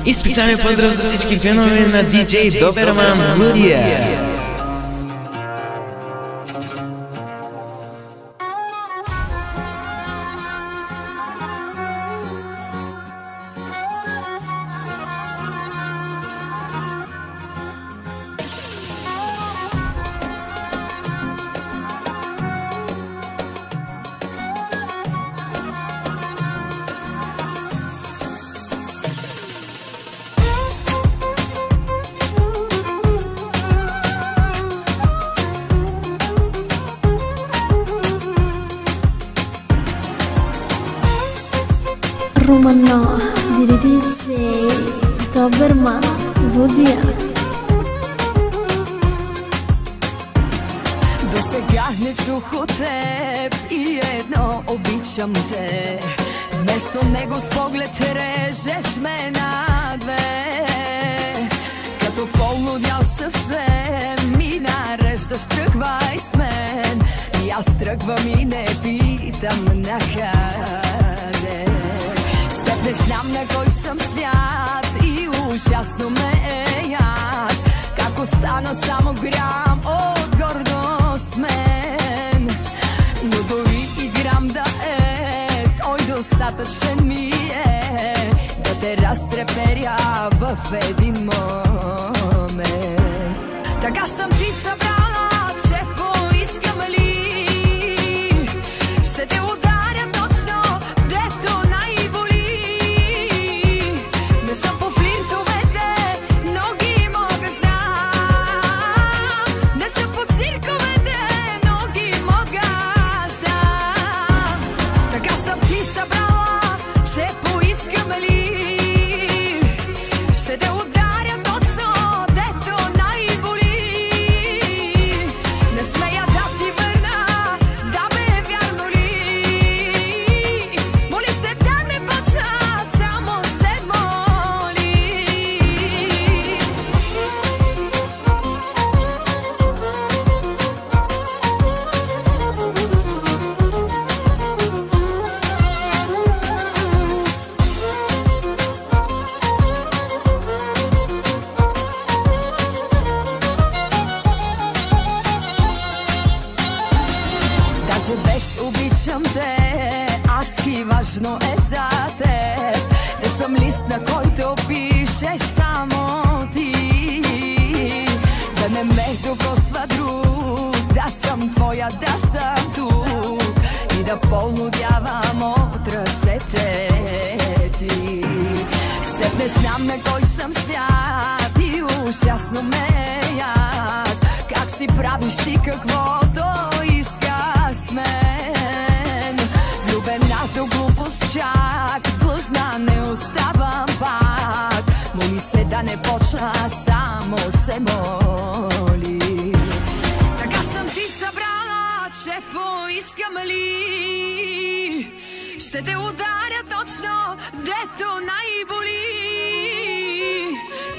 И специален поздрав за всички фенове на DJ Доберман Лудия. Romano di DJ Доберман Лудия. До сега не чух от теб и едно обичам те. Вместо него с поглед режеш ме на две. Като полудял съвсем ми нареждаш, тръгвай с мен. И аз тръгвам и не питам накъде. Не знам на кой съм свят и ужасно ме е яд. Как остана само грам от гордост мен. Но дори и грам да е, той достатъчен ми е да те разтреперя в един момент. Така съм ти събрала, че поискам ли ще те ударя точно, дето най-боли. Ще те ударя точно, дето най-боли. Не смея да ти върна, да бе, вярно ли? Моли се да не почна, само се моли. Даже без обичам те, адски важно е за теб да съм лист, на който пишеш само ти. Да не ме докосва друг, да съм твоя, да съм тук и да полудявам от ръцете ти. С теб не знам на кой съм свят и ужасно ме е яд. Как си правиш ти каквото искаш с мен. Влюбена до глупост чак, длъжна не оставам пак. Моли се да не почна, само се моли. Така съм ти събрала, че поискам ли ще те ударя точно, дето най-боли.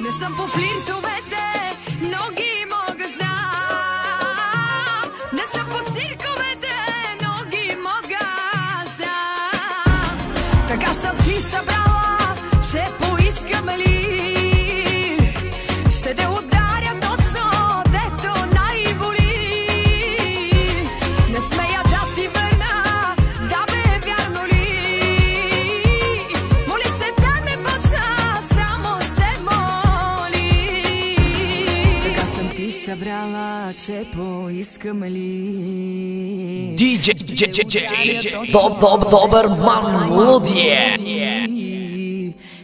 Не съм по флиртовете, но ги мога знам. Не съм по цирковете, но ги мога знам. Така съм ти събрала, че поискам ли ще те ударя точно, дето най-боли. Не смея да ти върна, да бе, вярно ли? Моли се да не почна, само се моли. Така съм ти събрала, че поискам ли DJ Доберман Лудия.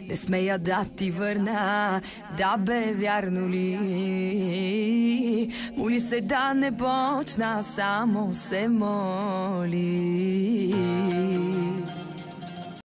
Не смея да ти върна, да бе, вярно ли? Моли се да не почна, само се моли.